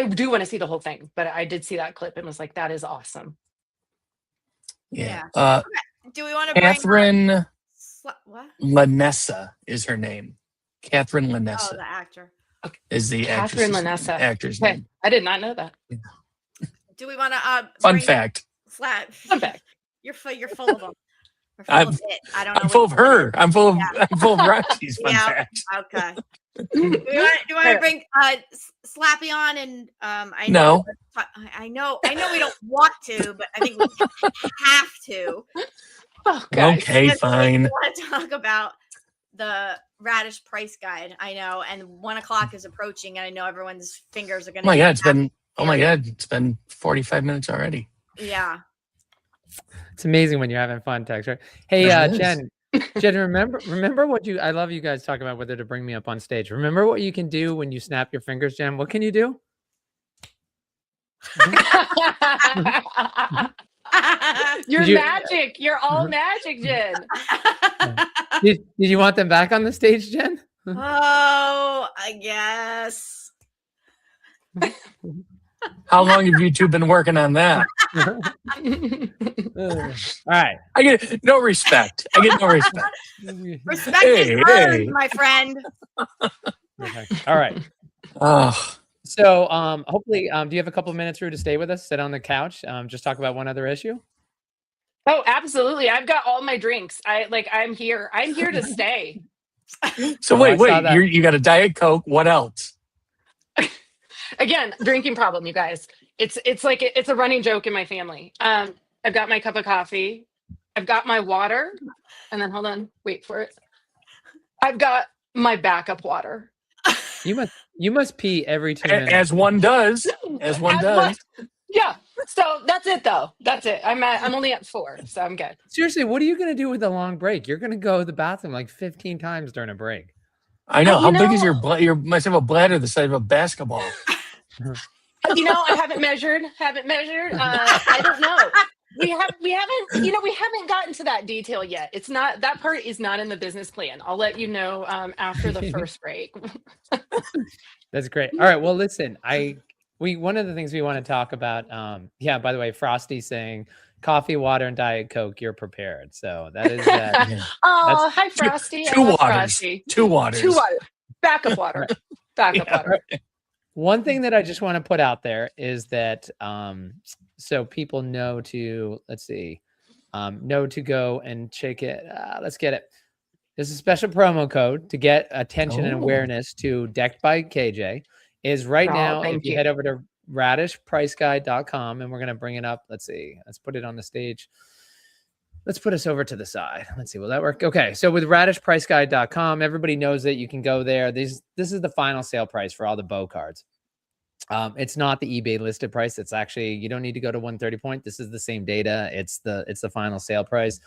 do want to see the whole thing, but I did see that clip and was like, that is awesome. Yeah. Okay. Do we want to Catherine what? Lanessa is her name. Catherine Lanessa. Oh, the actor. Is the Catherine Lanessa. Actor's name. I did not know that. Do we want to Fun fact. Fun fact. You're full of them. I don't know. I'm full of her. I'm full of Roxy's fun facts. Okay. Do you want to bring Slappy on? And I know. No. I know we don't want to, but I think we have to. Okay, fine. We want to talk about the Radish price guide. I know, and 1 o'clock is approaching, and I know everyone's fingers are going to. Oh my god, it's been 45 minutes already. Yeah. It's amazing when you're having fun, Tex, right? Hey, Jen, remember what I love you guys talking about whether to bring me up on stage. Remember what you can do when you snap your fingers, Jen? What can you do? You're magic. You're all magic, Jen. Did you want them back on the stage, Jen? Oh, I guess. How long have you two been working on that? All right. I get no respect. Respect is earned, my friend. Okay. All right. Oh. So hopefully, do you have a couple of minutes, Roux, to stay with us, sit on the couch, just talk about one other issue? Oh, absolutely. I've got all my drinks. I'm here. I'm here to stay. So wait, you got a Diet Coke. What else? Again, drinking problem, you guys. It's a running joke in my family. I've got my cup of coffee. I've got my water. And then hold on, wait for it. I've got my backup water. You must pee every 2 minutes. As one does. Yeah. So that's it though. That's it. I'm only at 4, so I'm good. Seriously, what are you gonna do with a long break? You're gonna go to the bathroom like 15 times during a break. I know. How big is your bladder? You must have a bladder the size of a basketball. I haven't measured. I don't know. We haven't gotten to that detail yet. It's not, that part is not in the business plan. I'll let you know after the first break. That's great. All right. Well, listen, one of the things we want to talk about, by the way, Frosty saying coffee, water, and Diet Coke, you're prepared. So that is oh, hi Frosty. Two waters. Frosty. Two waters. Backup water. Water. One thing that I just want to put out there is that so people know to go and check it. Let's get it. There's a special promo code to get attention and awareness to Decked by KJ. Is right now, if you head over to radishpriceguide.com, and we're going to bring it up. Let's see. Let's put it on the stage. Let's put us over to the side. Let's see. Will that work? Okay. So with radishpriceguide.com, everybody knows that you can go there. This is the final sale price for all the bow cards. It's not the eBay listed price. It's actually, you don't need to go to 130 point. This is the same data. It's the final sale price.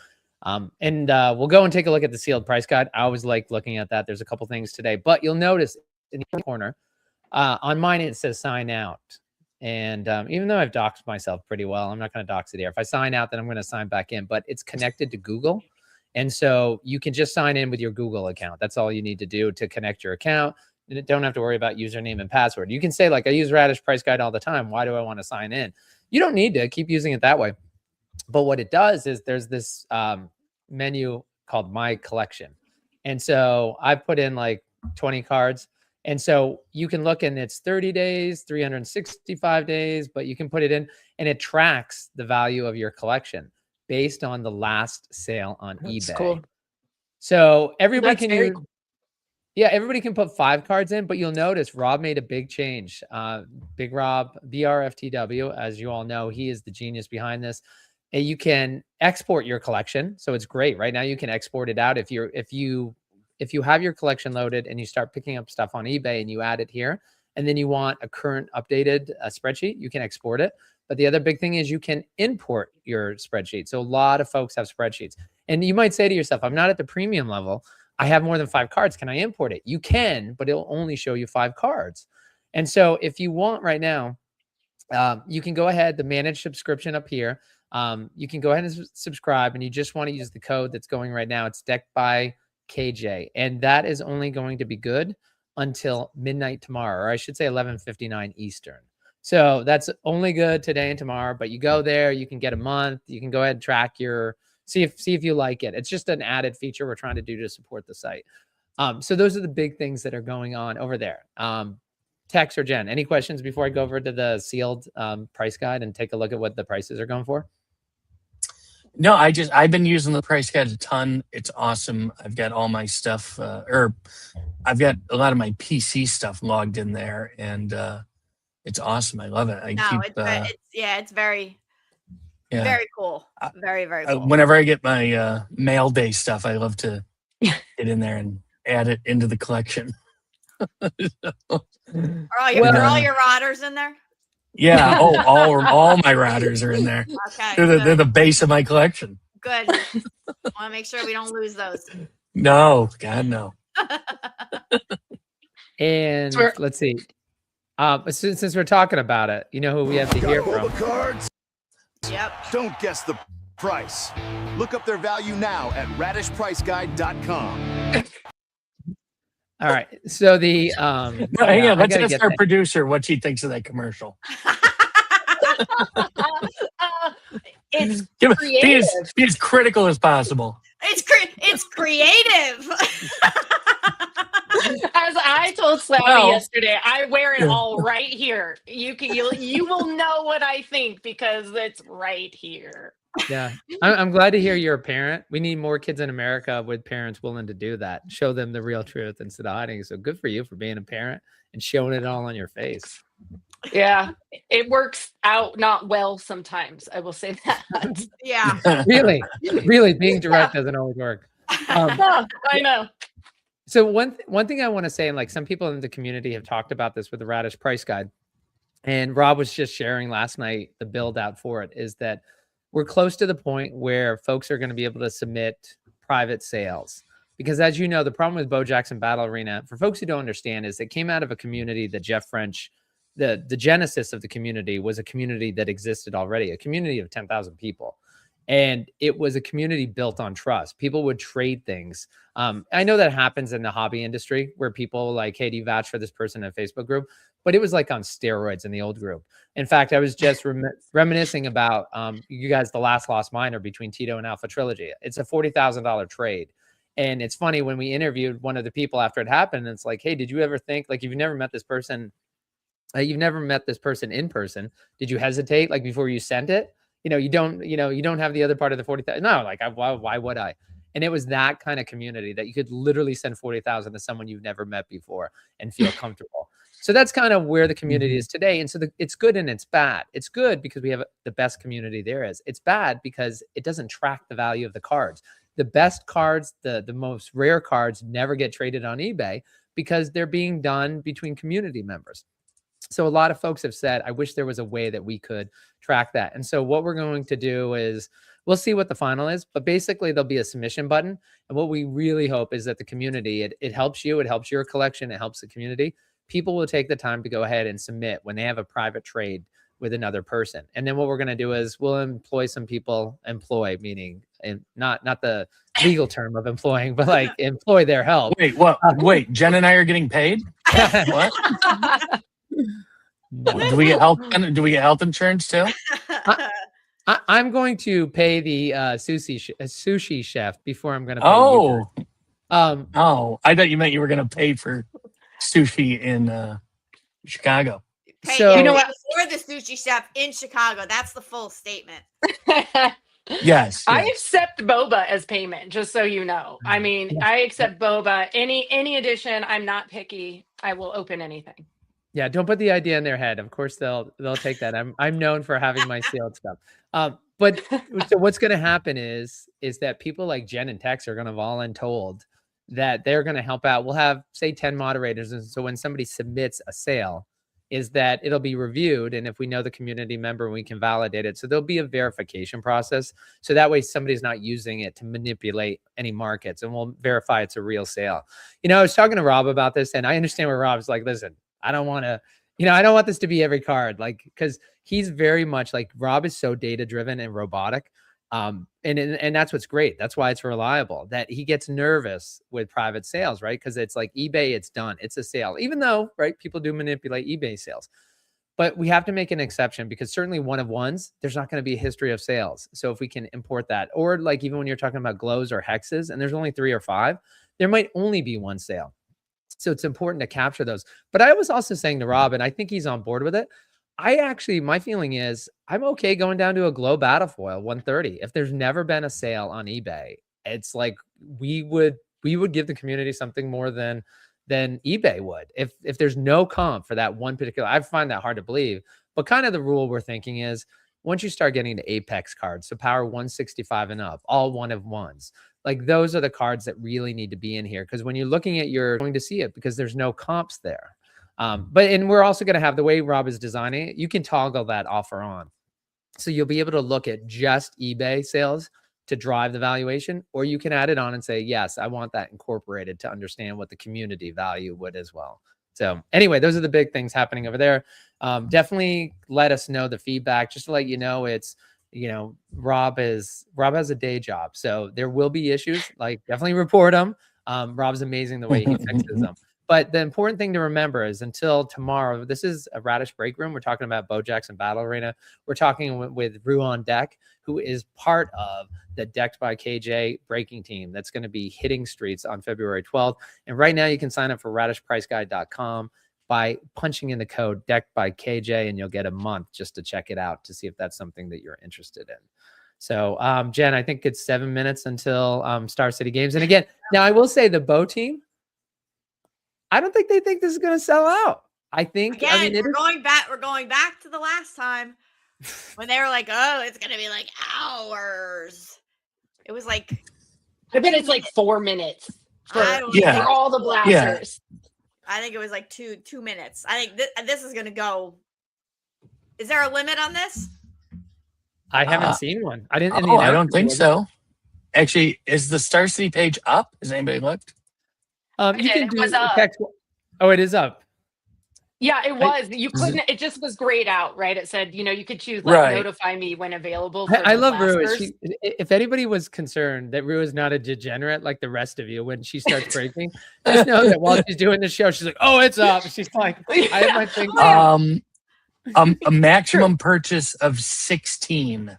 And we'll go and take a look at the sealed price guide. I always like looking at that. There's a couple things today, but you'll notice in the corner, on mine, it says sign out. And even though I've doxed myself pretty well, I'm not going to dox it here. If I sign out, then I'm going to sign back in, but it's connected to Google. And so you can just sign in with your Google account. That's all you need to do to connect your account. You don't have to worry about username and password. You can say, like, I use Radish Price Guide all the time. Why do I want to sign in? You don't need to keep using it that way. But what it does is there's this menu called My Collection. And so I put in like 20 cards. And so you can look and it's 30 days, 365 days, but you can put it in and it tracks the value of your collection based on the last sale on eBay. Cool. So everybody That's very cool. Yeah, everybody can put 5 cards in, but you'll notice Rob made a big change. Big Rob, BRFTW, as you all know, he is the genius behind this. And you can export your collection. So it's great. Right now you can export it out. If you have your collection loaded and you start picking up stuff on eBay and you add it here, and then you want a current updated spreadsheet, you can export it. But the other big thing is you can import your spreadsheet. So a lot of folks have spreadsheets. And you might say to yourself, I'm not at the premium level. I have more than 5 cards. Can I import it? You can, but it'll only show you 5 cards. And so if you want right now, you can go ahead, the manage subscription up here. You can go ahead and subscribe, and you just want to use the code that's going right now. It's Deck by KJ. And that is only going to be good until midnight tomorrow, or I should say 11:59 Eastern. So that's only good today and tomorrow, but you go there, you can get a month. You can go ahead and track your, see if you like it. It's just an added feature we're trying to do to support the site. So those are the big things that are going on over there. Tex or Jen, any questions before I go over to the sealed price guide and take a look at what the prices are going for? No, I've been using the price guide a ton. It's awesome. I've got all my stuff, or I've got a lot of my PC stuff logged in there, and it's awesome. I love it. It's very cool. Very, very cool. Whenever I get my mail day stuff, I love to get in there and add it into the collection. Are all your rodders in there? Yeah. Oh, all my routers are in there. Okay. They're the base of my collection. Good. I want to make sure we don't lose those. No, God, no. And let's see. Since we're talking about it, you know who we have to hear from? Cards? Yep. Don't guess the price. Look up their value now at radishpriceguide.com. All right. So the hang on, let's ask our producer what she thinks of that commercial. It's creative. Be as critical as possible. It's creative. As I told Slappy yesterday, I wear it all right here. You will know what I think because it's right here. Yeah, I'm glad to hear you're a parent. We need more kids in America with parents willing to do that. Show them the real truth instead of hiding. So good for you for being a parent and showing it all on your face. Yeah, it works out not well sometimes. I will say that. Yeah. Really, being direct doesn't always work. I know. So one thing I want to say, and like some people in the community have talked about this with the Radish price guide, and Rob was just sharing last night the build out for it, is that we're close to the point where folks are going to be able to submit private sales. Because as you know, the problem with Bo Jackson Battle Arena, for folks who don't understand, is it came out of a community that Jeff French, the genesis of the community was a community that existed already, a community of 10,000 people. And it was a community built on trust. People would trade things. I know that happens in the hobby industry where people like, hey, do you vouch for this person in a Facebook group? But it was like on steroids in the old group. In fact, I was just reminiscing about you guys, the Last Lost Miner between Tito and Alpha Trilogy. It's a $40,000 trade. And it's funny when we interviewed one of the people after it happened, it's like, hey, did you ever think, like, you've never met this person in person. Did you hesitate like before you sent it? You don't have the other part of the 40,000. No, like why would I? And it was that kind of community that you could literally send 40,000 to someone you've never met before and feel comfortable. So that's kind of where the community is today. And so it's good and it's bad. It's good because we have the best community there is. It's bad because it doesn't track the value of the cards. The best cards, the most rare cards never get traded on eBay because they're being done between community members. So a lot of folks have said, I wish there was a way that we could track that. And so what we're going to do is we'll see what the final is, but basically there'll be a submission button. And what we really hope is that the community, it helps you, it helps your collection, it helps the community. People will take the time to go ahead and submit when they have a private trade with another person. And then what we're going to do is we'll employ some people, meaning and not the legal term of employing, but like employ their help. Wait, what? Wait, Jen and I are getting paid? What? Do we get health insurance too? I'm going to pay the sushi chef before I'm going to pay Oh, you guys. oh! I thought you meant you were going to pay for sushi in Chicago. Pay, So- You know what? for the sushi chef in Chicago. That's the full statement. Yes, I yes. accept boba as payment, just so you know. I mean, I accept boba. Any addition, I'm not picky. I will open anything. Yeah, don't put the idea in their head. Of course, they'll take that. I'm known for having my sealed stuff. But so what's going to happen is that people like Jen and Tex are going to voluntold that they're going to help out. We'll have say 10 moderators, and so when somebody submits a sale, is that it'll be reviewed, and if we know the community member, we can validate it. So there'll be a verification process, so that way somebody's not using it to manipulate any markets, and we'll verify it's a real sale. You know, I was talking to Rob about this, and I understand where Rob's like, listen, I don't want to, I don't want this to be every card, like, because he's very much like, Rob is so data driven and robotic. And that's what's great. That's why it's reliable, that he gets nervous with private sales, right? Because it's like eBay, it's done. It's a sale, even though, right, people do manipulate eBay sales. But we have to make an exception, because certainly one of ones, there's not going to be a history of sales. So if we can import that, or like even when you're talking about glows or hexes, and there's only 3 or 5, there might only be one sale. So it's important to capture those. But I was also saying to Rob, and I think he's on board with it, my feeling is I'm okay going down to a glow Battlefoil 130. If there's never been a sale on eBay, it's like we would give the community something more than eBay would. If there's no comp for that one particular, I find that hard to believe. But kind of the rule we're thinking is, once you start getting to Apex cards, so power 165 and up, all one of ones, like those are the cards that really need to be in here. Because when you're looking at, you're going to see it because there's no comps there. And we're also going to have, the way Rob is designing it, you can toggle that off or on. So you'll be able to look at just eBay sales to drive the valuation, or you can add it on and say, yes, I want that incorporated to understand what the community value would as well. So anyway, those are the big things happening over there. Definitely let us know the feedback, just to let you know, it's, Rob has a day job. So there will be issues, like definitely report them. Rob's amazing the way he fixes them. But the important thing to remember is, until tomorrow, this is a Radish break room. We're talking about Bo Jackson Battle Arena. We're talking with RouxOnDeck, who is part of the Decked by KJ breaking team that's going to be hitting streets on February 12th. And right now you can sign up for radishpriceguide.com by punching in the code Decked by KJ, and you'll get a month just to check it out to see if that's something that you're interested in. So, Jen, I think it's 7 minutes until Star City Games. And again, now I will say the Bo team, I don't think they think this is going to sell out. I think, again, we're going back to the last time when they were like, oh, it's going to be like hours. It was like, I bet it's like 4 minutes for Yeah. all the blasters. I think it was like two minutes. I think this is going to go. Is there a limit on this? I haven't seen one. I didn't. I don't think so. Actually, is the Star City page up? Has anybody looked? You can do up. text. Oh, it is up. Yeah, it was. You couldn't. It just was grayed out, right? It said, you could choose like notify me when available. For I love Roux. If anybody was concerned that Roux is not a degenerate like the rest of you, when she starts breaking, just know that while she's doing the show, she's like, "Oh, it's up." She's like, "I have my thing." A maximum purchase of 16.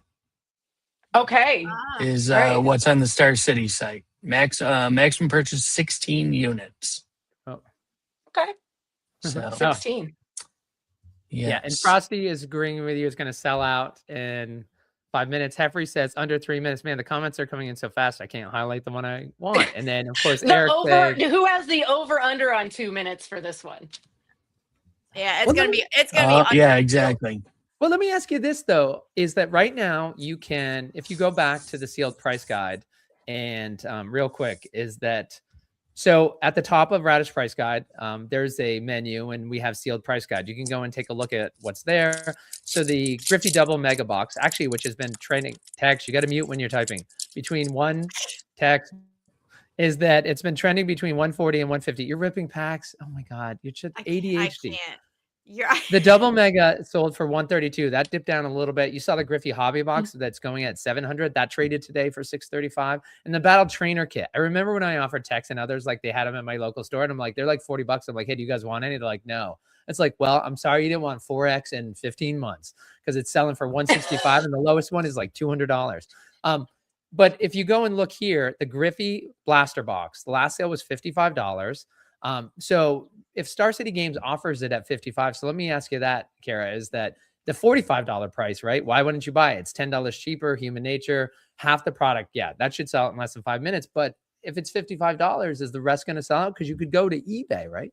Okay. Is what's on the Star City site. Maximum purchase 16 units. Oh. Okay. So 16. Yeah, and Frosty is agreeing with you. It's going to sell out in 5 minutes. Heffrey says under 3 minutes. Man, the comments are coming in so fast, I can't highlight the one I want. And then, of course, Eric said, who has the over/under on 2 minutes for this one? Yeah, it's gonna be. Yeah, exactly. Well, let me ask you this though: is that right now you can, if you go back to the sealed price guide, and real quick, is that so at the top of Radish Price Guide, there's a menu, and we have sealed price guide. You can go and take a look at what's there. So the Griffey Double Mega Box, actually, which has been trending, text, you got to mute when you're typing, between one text, is that it's been trending between 140 and 150. You're ripping packs. Oh my God, you're just ADHD. I can't. The double mega sold for 132. That dipped down a little bit. You saw the Griffey hobby box that's going at 700. That traded today for 635. And the battle trainer kit. I remember when I offered Tex and others, like they had them at my local store, and I'm like, they're like $40. I'm like, hey, do you guys want any? They're like, no. It's like, well, I'm sorry you didn't want 4X in 15 months because it's selling for $165 and the lowest one is like $200. But if you go and look here, the Griffey blaster box, the last sale was $55. So if Star City Games offers it at $55, so let me ask you that, Kara, is that the $45 price, right? Why wouldn't you buy it? It's $10 cheaper, human nature, half the product. Yeah, that should sell in less than 5 minutes. But if it's $55, is the rest going to sell out? Because you could go to eBay, right?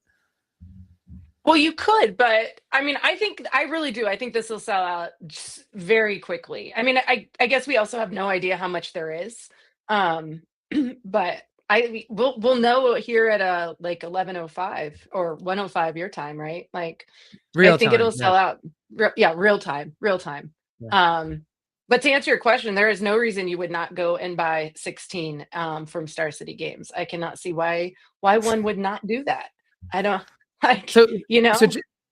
Well, you could, but I mean, I really do. I think this will sell out just very quickly. I mean, I guess we also have no idea how much there is. But we'll know here at like 11:05 or 1:05 your time, right? Like Real I think time, it'll sell out. Yeah, real time. Yeah. But to answer your question, there is no reason you would not go and buy 16 from Star City Games. I cannot see why one would not do that. I don't like, So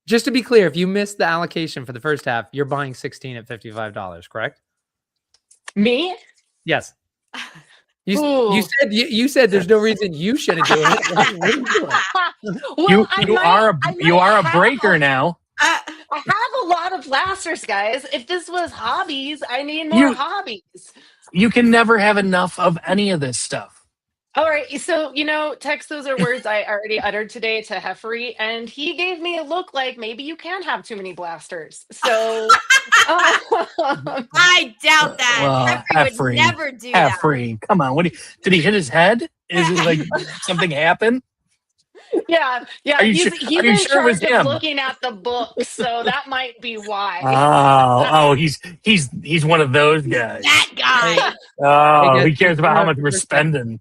just to be clear, if you missed the allocation for the first half, you're buying 16 at $55, correct? Me? Yes. You said there's no reason you shouldn't do it. Well, you are a breaker now. I have a lot of blasters, guys. If this was hobbies, I need more hobbies. You can never have enough of any of this stuff. All right. So, Tex, those are words I already uttered today to Heffery, and he gave me a look like maybe you can have too many blasters. So I doubt that. Heffery would never do that. Heffery, come on. Did he hit his head? Is it like something happened? Yeah. Are you He's sure it was him? Looking at the book, so that might be why. Oh, he's one of those guys. That guy. Oh, he cares about how much we're spending.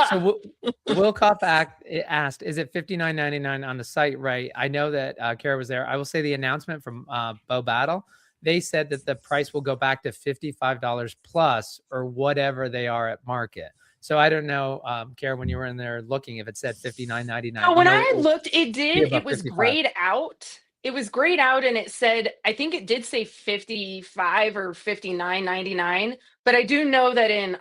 So Wilcoff asked, is it $59.99 on the site, right? I know that Kara was there. I will say the announcement from BoBA, they said that the price will go back to $55 plus or whatever they are at market. So I don't know, Kara, when you were in there looking, if it said $59.99. Oh, when I looked, it did. It was grayed out. It was grayed out, and it said, I think it did say $55 or $59.99. But I do know that in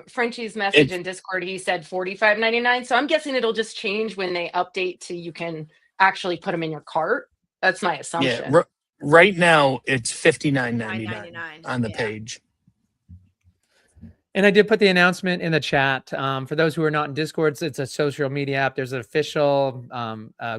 Frenchie's message in Discord, he said $45.99. So I'm guessing it'll just change when they update to you can actually put them in your cart. That's my assumption. Yeah, right now it's $59.99 on the page. And I did put the announcement in the chat. For those who are not in Discord, it's a social media app. There's an official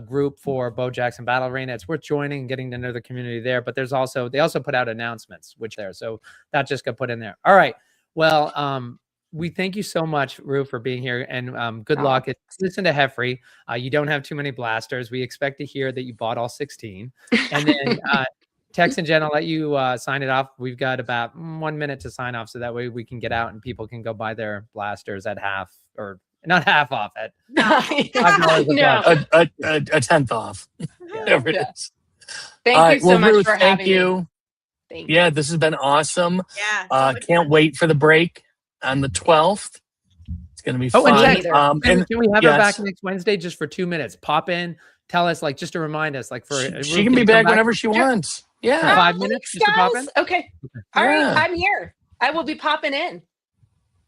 group for Bo Jackson Battle Arena. It's worth joining and getting to know the community there. But they also put out announcements, so that just got put in there. All right. Well, we thank you so much, Roux, for being here, and good luck. Listen to Heffery. You don't have too many blasters. We expect to hear that you bought all 16, and then. Tex and Jen, I'll let you sign it off. We've got about 1 minute to sign off, so that way we can get out and people can go buy their blasters at half, or not half off, at $5 a tenth off. Whatever it is. Thank you so much for having me. Thank you. Yeah, this has been awesome. Yeah. Can't wait for the break on the 12th. It's going to be fun. And can we have her back next Wednesday just for 2 minutes? Pop in. Tell us, just to remind us, she can be back whenever she wants. Yeah. For 5 minutes just to pop in? Okay. All right. I'm here. I will be popping in.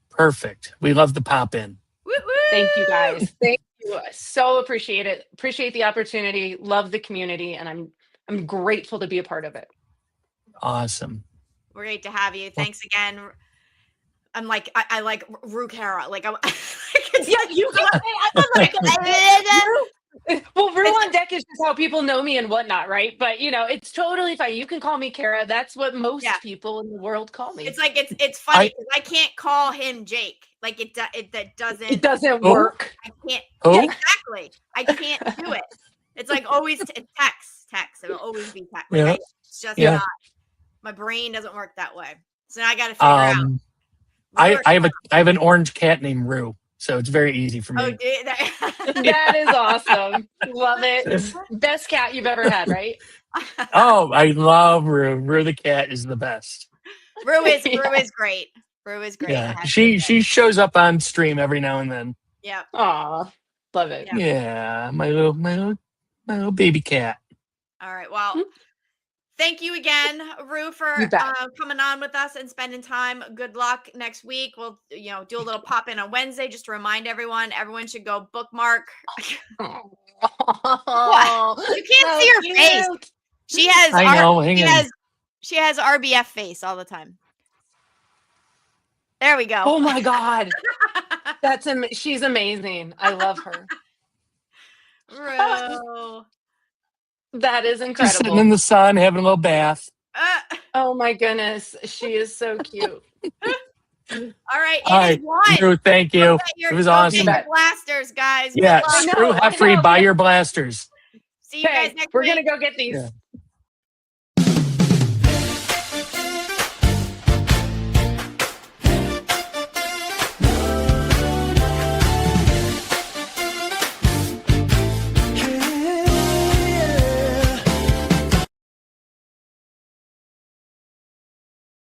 Perfect. We love the pop in. Woo-woo! Thank you, guys. Thank you. So appreciate it. Appreciate the opportunity. Love the community. And I'm grateful to be a part of it. Awesome. We're great to have you. Thanks again. I'm like, I like Roux Kara. Like, I'm you got me. Well, RouxOnDeck is just how people know me and whatnot, right? But it's totally fine. You can call me Kara. That's what most people in the world call me. It's like it's funny because I can't call him Jake. Like it doesn't work. I can't. Yeah, exactly. I can't do it. It's like always text. It'll always be text. Like, it's just not. My brain doesn't work that way. So now I got to figure out. I have an orange cat named Roux. So it's very easy for me. Oh, that is awesome. Love it. Best cat you've ever had, right? Oh, I love Roux. Roux the cat is the best. Roux is great. Roux is great. Yeah, she shows up on stream every now and then. Yeah. Aw, love it. Yeah, my little baby cat. All right. Well, Thank you again, Roux, for You bet. coming on with us and spending time. Good luck next week. We'll, do a little pop in on Wednesday just to remind everyone. Everyone should go bookmark. What? You can't see her face. She has. I know. Hang on. She has RBF face all the time. There we go. Oh my God. She's amazing. I love her. Roux. That is Just incredible. sitting in the sun, having a little bath. Oh my goodness. She is so cute. All right. All right, Roux, thank you. It was awesome. Get your blasters, guys. Yeah, Good luck. screw Heffrey, buy your blasters. See you guys Okay, next we're week. gonna go get these. Yeah.